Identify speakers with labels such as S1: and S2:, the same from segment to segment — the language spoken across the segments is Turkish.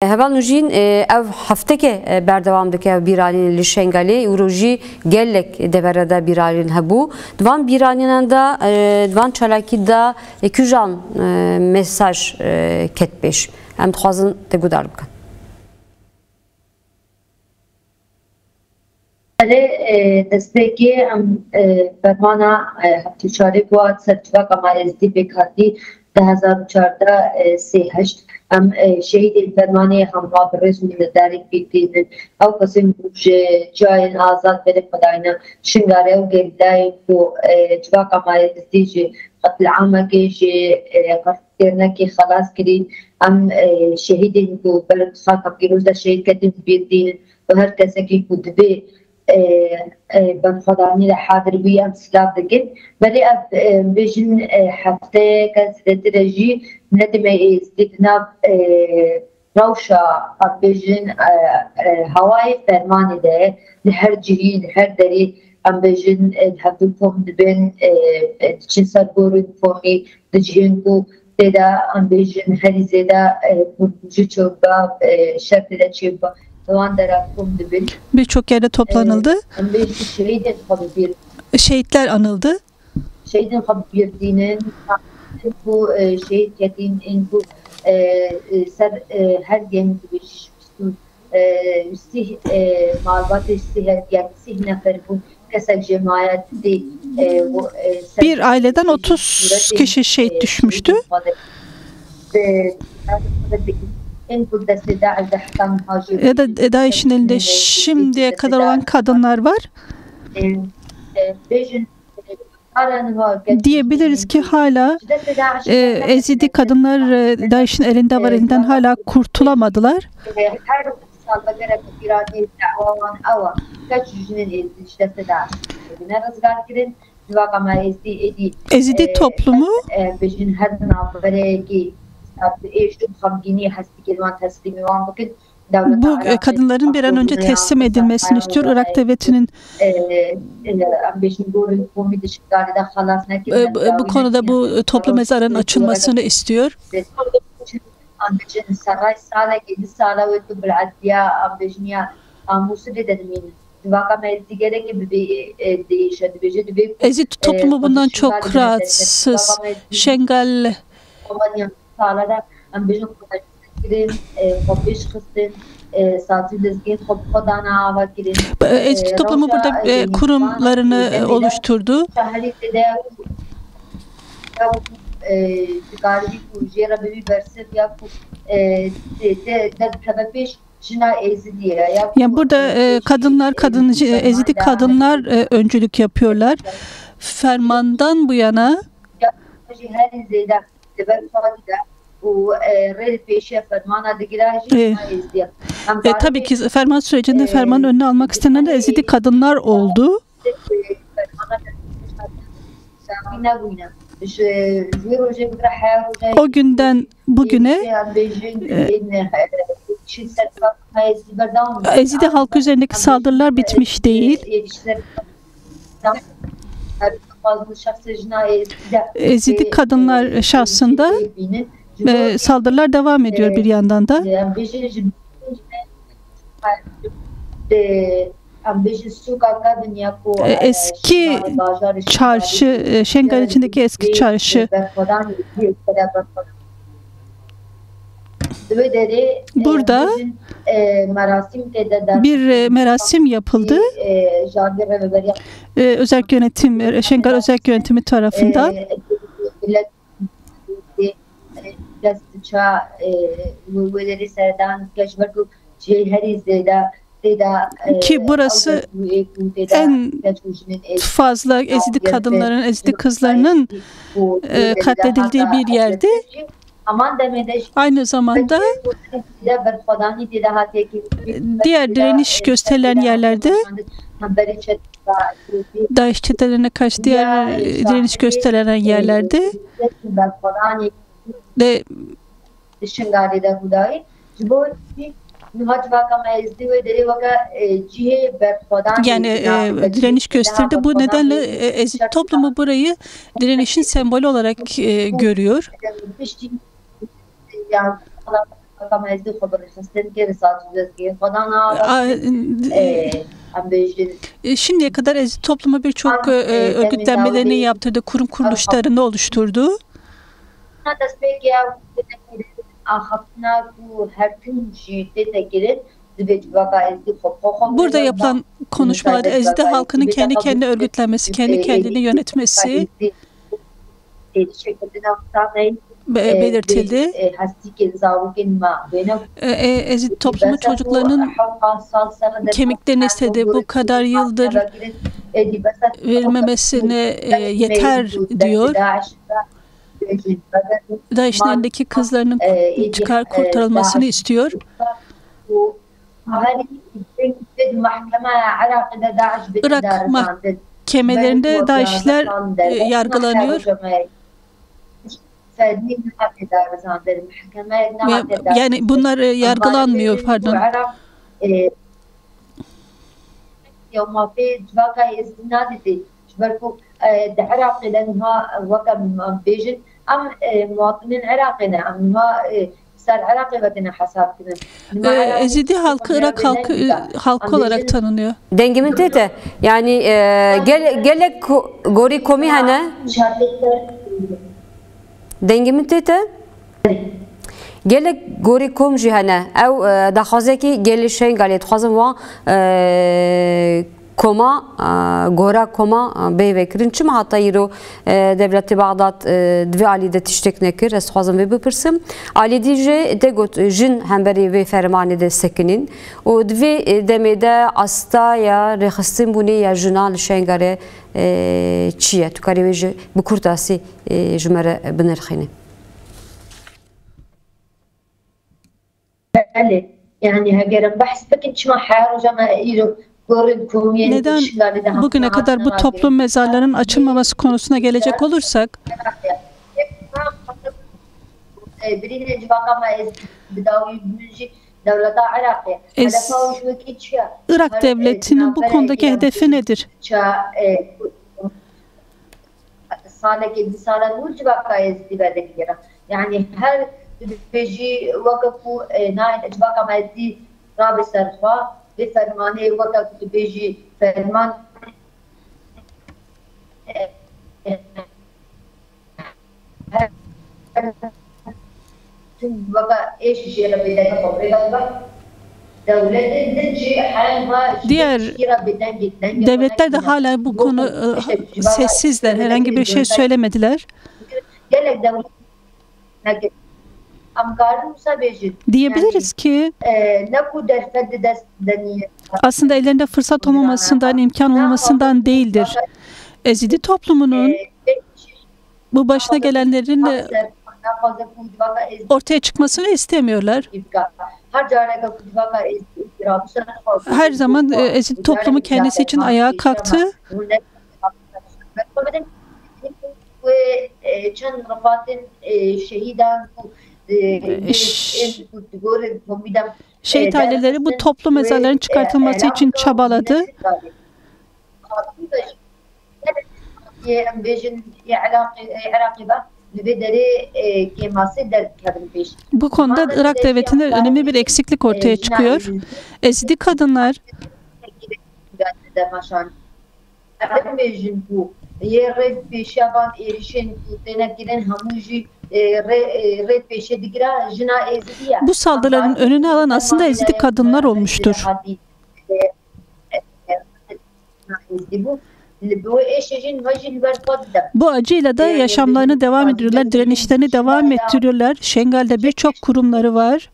S1: Heval nujin ev hafteke berdevamdaki ev biranî li Şengalê û rojî gelek deverede biranîn hebû. Divan biranînan da divan çalakî da kujan mesaj ket pêş. Em dixwazin te gudar bikin.
S2: دەستێکی ئەم فەرمانە هەفتوچارێ بووە سەرچڤاق ئەمارێزدی پێکهاتی 2014 ئەم شەهیدên fermanê hemwa bi rêz û minnetdarî pêkirînin ew kesên ku ji ciyayên azad berê xwedayîne şingare ew gerîdayê ku civaka marêzdî ji qetil'amekê ji qetilkirinekê xelas kirîn em şehîdên ku ber xaka pîroz de şehîd ketin bêdînin û her kesekî ku dibê بنخدانی لحاضر بیام سلاف دکن ولی اب بیشتر هفته کسی درجی ندمه استثنا روشا اب بیشتر هوای فرمانی ده لهر جهین هر دری ام بیشتر هفته فهم دبن چه سرگورن فهمی دجین کو تدا ام بیشتر هری زدا کنجی چوبا شرط ده چوبا
S3: Birçok yerde toplanıldı. Şehitler anıldı.
S2: Şehidin haberdinin bu şehit yetinin bu her gen gibi sih malbat yani sih nefer bu kesak cemaat değil.
S3: Bir aileden 30 kişi şehit düşmüştü. Ya da DAEŞ'in elinde şimdiye kadar olan kadınlar var. Diyebiliriz ki hala Ezidi kadınlar DAEŞ'in elinde var, elinden hala kurtulamadılar. Ezidi toplumu bu kadınların bir an önce teslim edilmesini istiyor. Irak devletinin bu konuda bu toplu mezarın açılmasını istiyor. Ezid toplumu bundan çok rahatsız. Şengal Ezidi toplumu burada kurumlarını oluşturdu. Yani burada Ezidi kadınlar öncülük yapıyorlar. Fermandan bu yana tabii ki ferman sürecinde fermanın önüne almak isteyenler de Ezidi kadınlar oldu. O günden bugüne Ezidi halkı üzerindeki saldırılar bitmiş değil. Ezidi kadınlar şahsında saldırılar devam ediyor bir yandan da. Eski çarşı, Şengal içindeki eski çarşı. Burada bir merasim yapıldı. Özerk yönetim, Şengal Özerk Yönetimi tarafından. Ki burası en fazla Ezidi kadınların, Ezidi kızlarının katledildiği bir yerdi. Aynı zamanda diğer direniş gösterilen yerlerde DAEŞ çetelerine karşı diğer direniş gösterilen yerlerde de yani direniş gösterdi. Bu nedenle Ezidi toplumu burayı direnişin sembolü olarak görüyor.
S2: كما يزدي خبر خستن ki risat düzgün falan ağlar.
S3: Şimdiye kadar Ezidi topluma birçok örgütlenmelerini yaptırdı, kurum kuruluşlarını oluşturdu. Burada yapılan konuşmalar Ezidi halkının kendi kendine örgütlenmesi, kendi kendini yönetmesi belirtildi. Ezidi toplumu çocuklarının kemiklerini istedi. Bu kadar yıldır verilmemesine yeter diyor. DAEŞ'in elindeki kızlarının kurtarılmasını istiyor. Irak mahkemelerinde DAEŞ'ler yargılanıyor. Yani bunlar yargılanmıyor, pardon. Ezidi halkı Irak halkı olarak tanınıyor.
S1: Dengimin tete yani gelek gori komi hane dengimin tete gelek gori kom jihane ev daxwazeki gelişen galet xwazim wa koma gora koma beyvekirin çima hatta yiro devleti Bağdat dvi alide tiştek nekir es xwazim ve bipirsim alidi je de got jin hemberi ve fermanı de sekinin o dvi demede asta ya rexistin buni ya jinal şengare çiye tu kari ve bu kurtasi jumere binirxini
S2: yani hegerim bahs bekin çima harcama yiro.
S3: Neden bugüne kadar bu toplum mezarlarının açılmaması konusuna gelecek olursak, Irak devletinin bu konudaki hedefi nedir?
S2: Yani her beji vakıfı nait ecbaka mezdi rabi serfa ve fermane vakıfı beji ferman tüm vaka eş yerabide kapatılıyor.
S3: Diğer devletler de hala bu konu sessizler. Herhangi bir şey söylemediler. Diyebiliriz ki aslında ellerinde fırsat olmamasından, imkan olmamasından değildir. Ezidi toplumunun bu başına gelenlerin ortaya çıkmasını istemiyorlar. Her zaman Ezidi toplumu kendisi için ayağa kalktı. Şehit aileleri bu toplu mezarların çıkartılması için çabaladı. Bu konuda Irak devletinde önemli bir eksiklik ortaya çıkıyor. Ezidi kadınlar bu saldırıların önünü alan aslında Ezidi kadınlar olmuştur. Bu acıyla da yaşamlarını devam ediyorlar, direnişlerini devam ettiriyorlar. Şengal'de birçok kurumları var.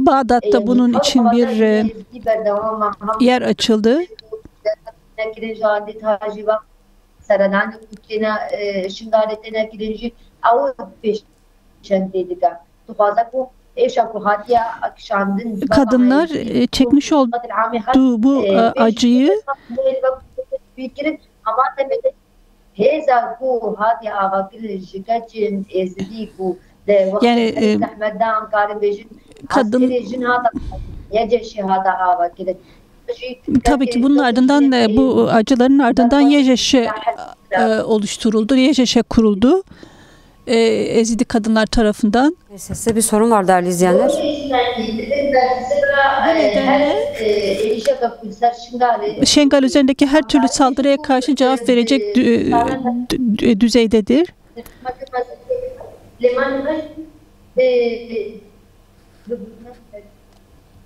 S3: Bağdat'ta bunun için bir yer açıldı. Kadınlar çekmiş olduğu bu acıyı yani kadın Tabii ki bunun ardından bu acıların ardından YJŞ oluşturuldu. YJŞ kuruldu. Ezidi kadınlar tarafından.
S1: Size bir sorun var değerli izleyenler.
S3: Şengal üzerindeki her türlü saldırıya karşı cevap verecek düzeydedir.